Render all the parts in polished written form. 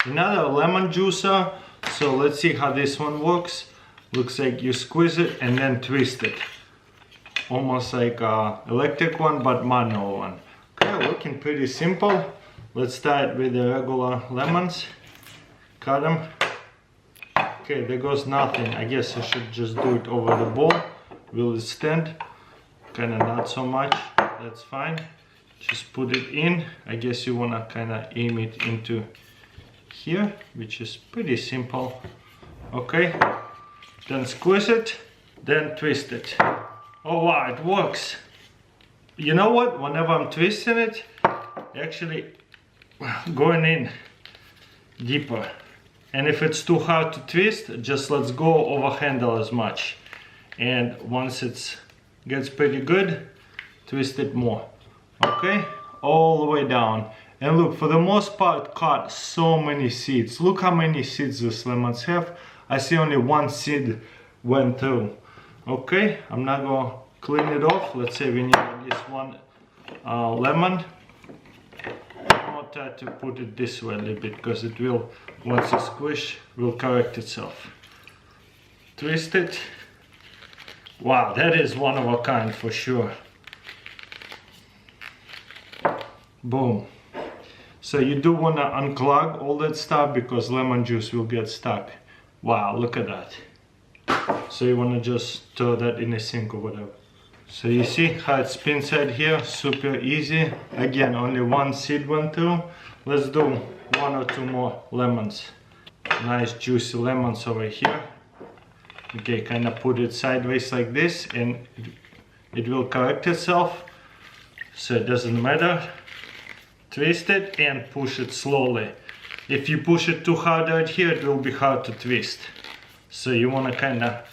Another lemon juicer. So let's see how this one works. Looks like you squeeze it and then twist it. Almost like an electric one, but manual one. Okay, looking pretty simple. Let's start with the regular lemons. Cut them. Okay, there goes nothing. I guess I should just do it over the bowl. Will it stand? Kinda not so much. That's fine. Just put it in. I guess you wanna kinda aim it into here, which is pretty simple. Okay, then squeeze it, then twist it. Oh wow, it works. You know what? Whenever I'm twisting it, actually going in deeper. And if it's too hard to twist, just let's go over handle as much. And once it gets pretty good, twist it more. Okay, all the way down. And look, for the most part, caught so many seeds. Look how many seeds these lemons have. I see only one seed went through. Okay, I'm not gonna clean it off. Let's say we need at least one lemon. I'll try to put it this way a little bit, because it will, once you squish, will correct itself. Twist it. Wow, that is one of a kind for sure. Boom. So you do want to unclog all that stuff, because lemon juice will get stuck. Wow, look at that. So you want to just throw that in a sink or whatever. So you see how it spins out here, super easy. Again, only one seed went through. Let's do one or two more lemons. Nice juicy lemons over here. Okay, kind of put it sideways like this, and it will correct itself. So it doesn't matter. Twist it and push it slowly. If you push it too hard right here, it will be hard to twist. So you want to kind of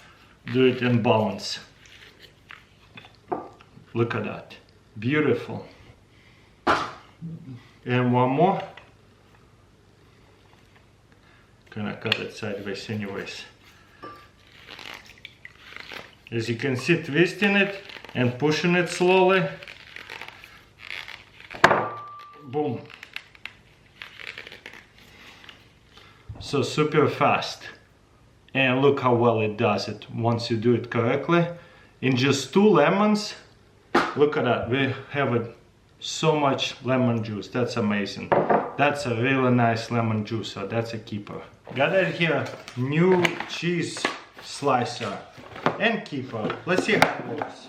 do it in balance. Look at that. Beautiful. And one more. Gonna cut it sideways anyways. As you can see, twisting it and pushing it slowly. Boom. So super fast. And look how well it does it once you do it correctly. In just 2 lemons, look at that, we have so much lemon juice. That's amazing. That's a really nice lemon juice, so that's a keeper. Got it here, new cheese slicer and keeper. Let's see how it works.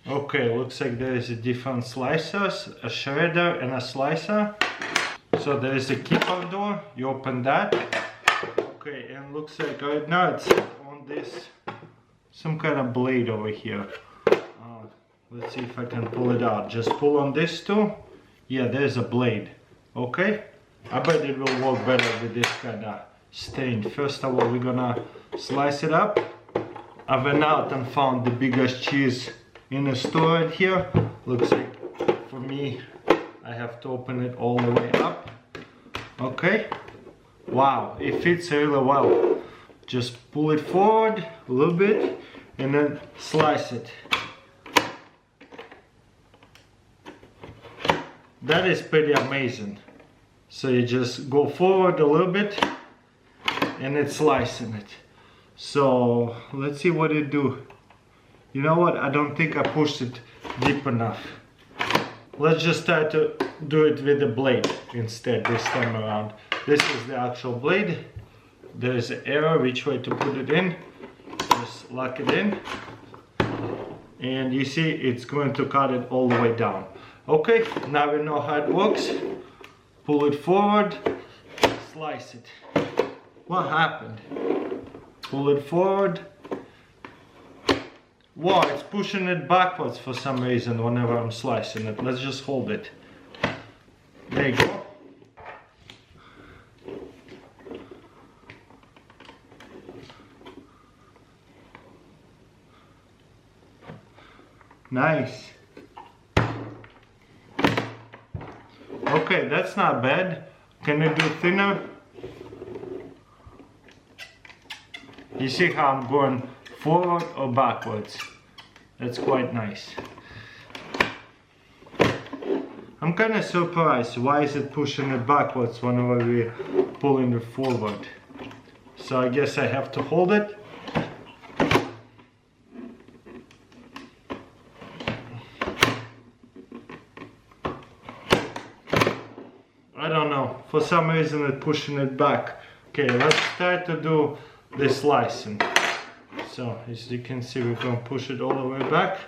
Okay, looks like there is a different slicers, a shredder and a slicer. So there is a keeper door, you open that. Okay, and looks like right now it's on this, some kind of blade over here. Let's see if I can pull it out. Just pull on this too. Yeah, there's a blade. Okay, I bet it will work better with this kind of stain. First of all, we're gonna slice it up. I went out and found the biggest cheese in the store right here. Looks like for me, I have to open it all the way up. Okay, wow, it fits really well. Just pull it forward a little bit and then slice it. That is pretty amazing. So you just go forward a little bit and it's slicing it. So let's see what it do. You know what, I don't think I pushed it deep enough. Let's just try to do it with the blade instead this time around. This is the actual blade. There is an arrow which way to put it in. Just lock it in. And you see it's going to cut it all the way down. Okay, now we know how it works. Pull it forward, slice it. What happened? Pull it forward. Wow, it's pushing it backwards for some reason whenever I'm slicing it. Let's just hold it. There you go. Nice. Okay, that's not bad. Can you do thinner? You see how I'm going forward or backwards? That's quite nice. I'm kind of surprised. Why is it pushing it backwards whenever we're pulling it forward? So I guess I have to hold it. I don't know, for some reason it's pushing it back. Okay, let's try to do the slicing. So as you can see, we're gonna push it all the way back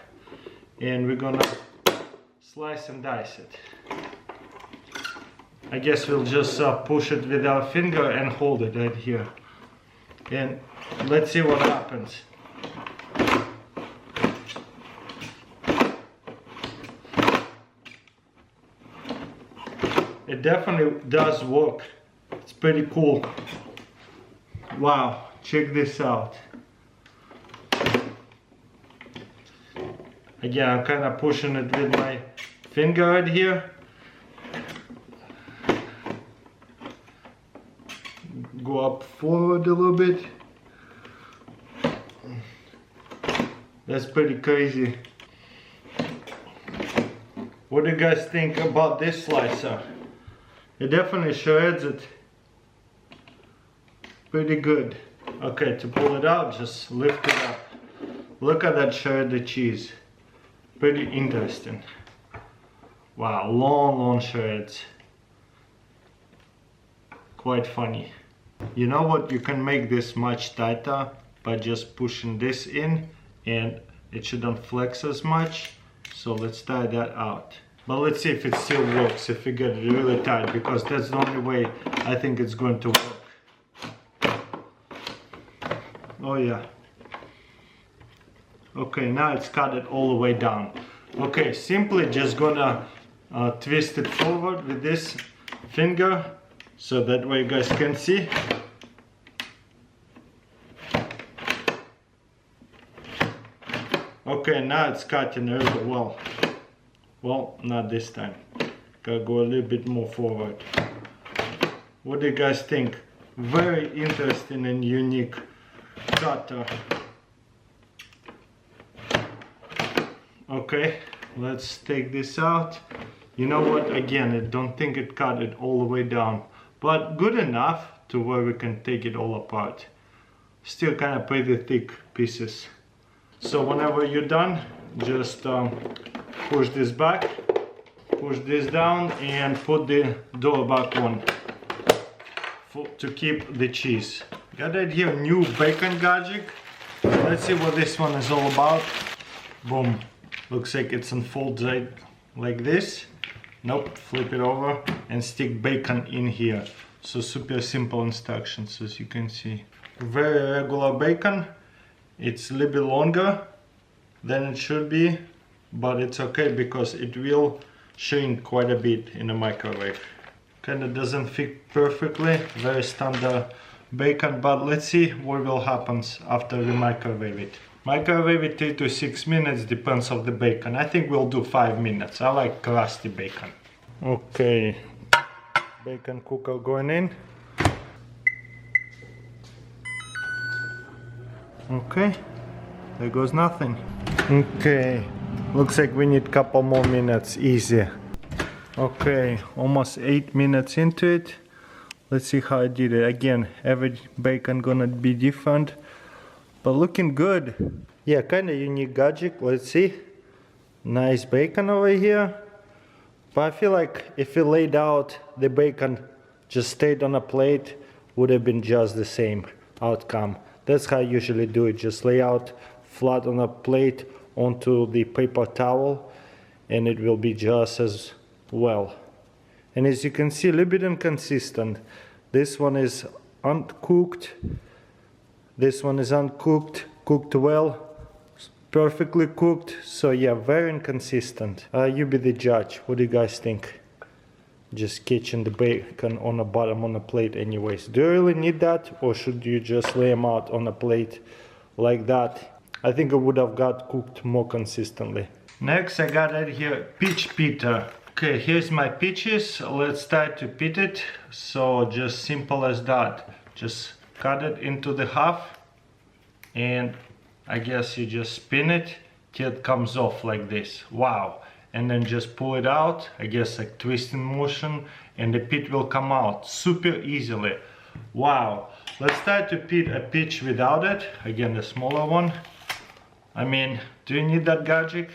and we're gonna slice and dice it. I guess we'll just push it with our finger and hold it right here. And let's see what happens. It definitely does work. It's pretty cool. Wow, check this out. Again, I'm kind of pushing it with my finger right here. Go up forward a little bit. That's pretty crazy. What do you guys think about this slicer? It definitely shreds it pretty good. Okay, to pull it out, just lift it up. Look at that shredded cheese. Pretty interesting. Wow, long shreds. Quite funny. You know what? You can make this much tighter by just pushing this in, and it shouldn't flex as much. So let's try that out. But let's see if it still works, if we get it really tight, because that's the only way I think it's going to work. Oh yeah. Okay, now it's cut it all the way down. Okay, simply just gonna twist it forward with this finger, so that way you guys can see. Okay, now it's cutting really well. Well, not this time. Gotta go a little bit more forward. What do you guys think? Very interesting and unique cutter. Okay, let's take this out. You know what? Again, I don't think it cut it all the way down, but good enough to where we can take it all apart. Still kind of pretty thick pieces. So whenever you're done, just push this back, push this down, and put the door back on to keep the cheese. Got right here new bacon gadget. Let's see what this one is all about. Boom. Looks like it's unfolds right like this. Nope, flip it over and stick bacon in here. So super simple instructions, as you can see. Very regular bacon. It's a little bit longer than it should be, but it's okay because it will shrink quite a bit in the microwave. Kinda doesn't fit perfectly, very standard bacon, but let's see what will happen after we microwave it. Microwave it 3 to 6 minutes, depends on the bacon. I think we'll do 5 minutes. I like crusty bacon. Okay, bacon cooker going in. Okay, there goes nothing. Okay, looks like we need a couple more minutes, easy. Okay, almost 8 minutes into it. Let's see how I did it. Again, every bacon gonna be different, but looking good. Yeah, kinda unique gadget. Let's see. Nice bacon over here. But I feel like if we laid out the bacon just stayed on a plate, would have been just the same outcome. That's how I usually do it. Just lay out flat on a plate onto the paper towel, and it will be just as well. And as you can see, a little bit inconsistent. This one is uncooked. This one is uncooked, cooked well, perfectly cooked. So yeah, very inconsistent. You be the judge. What do you guys think? Just catching the bacon on the bottom on the plate anyways. Do you really need that, or should you just lay them out on a plate like that? I think I would have got cooked more consistently. Next I got right here peach pita. Okay, here's my peaches. Let's try to pit it. So just simple as that. Just cut it into the half, and I guess you just spin it till it comes off like this. Wow, and then just pull it out, I guess like twisting motion, and the pit will come out super easily. Wow, let's try to pit a pitch without it. Again, the smaller one. I mean, do you need that gadget?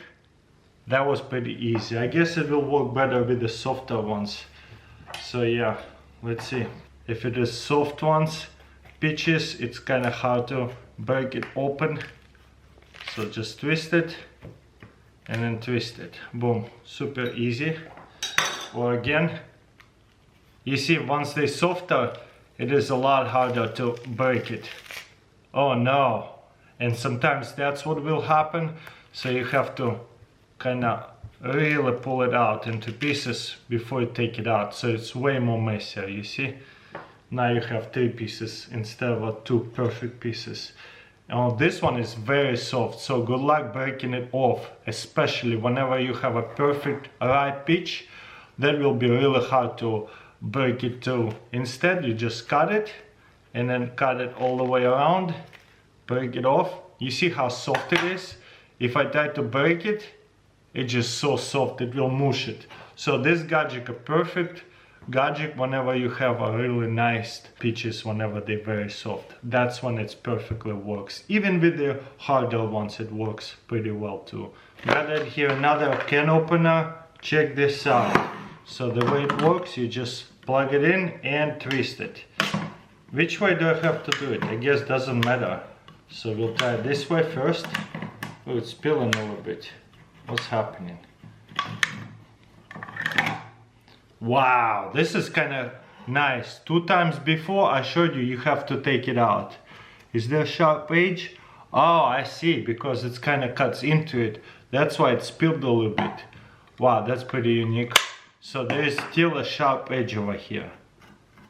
That was pretty easy. I guess it will work better with the softer ones. So yeah, let's see. If it is soft ones, pitches, it's kind of hard to break it open. So just twist it and then twist it. Boom, super easy. Or again, you see, once they're softer, it is a lot harder to break it. Oh no. And sometimes that's what will happen. So you have to kind of really pull it out into pieces before you take it out. So it's way more messier, you see? Now you have 3 pieces instead of 2 perfect pieces. Now this one is very soft, so good luck breaking it off, especially whenever you have a perfect right pitch. That will be really hard to break it too. Instead, you just cut it and then cut it all the way around, break it off. You see how soft it is? If I try to break it, it's just so soft, it will mush it. So this gadget, a perfect gadget whenever you have a really nice pitches, whenever they're very soft. That's when it perfectly works. Even with the harder ones, it works pretty well too. Got it here, another can opener. Check this out. So the way it works, you just plug it in and twist it. Which way do I have to do it? I guess doesn't matter. So we'll try it this way first. Oh, it's spilling a little bit. What's happening? Wow, this is kind of nice. 2 times before I showed you, you have to take it out. Is there a sharp edge? Oh, I see, because it's kind of cuts into it. That's why it spilled a little bit. Wow, that's pretty unique. So there is still a sharp edge over here.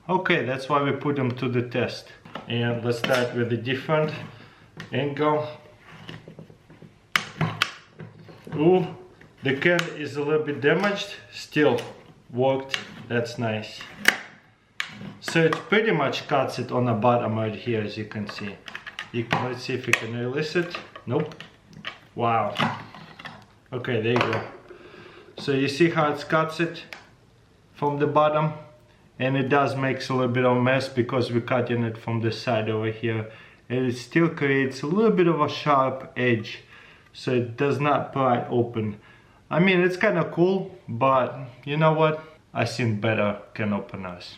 Okay, that's why we put them to the test. And let's start with a different angle. Ooh, the can is a little bit damaged, still worked, that's nice. So it pretty much cuts it on the bottom right here, as you can see. Let's see if we can release it. Nope. Wow. Okay, there you go. So you see how it cuts it from the bottom? And it does makes a little bit of a mess because we're cutting it from the side over here. And it still creates a little bit of a sharp edge. So it does not pry open. I mean, it's kind of cool, but you know what? I've seen better can openers.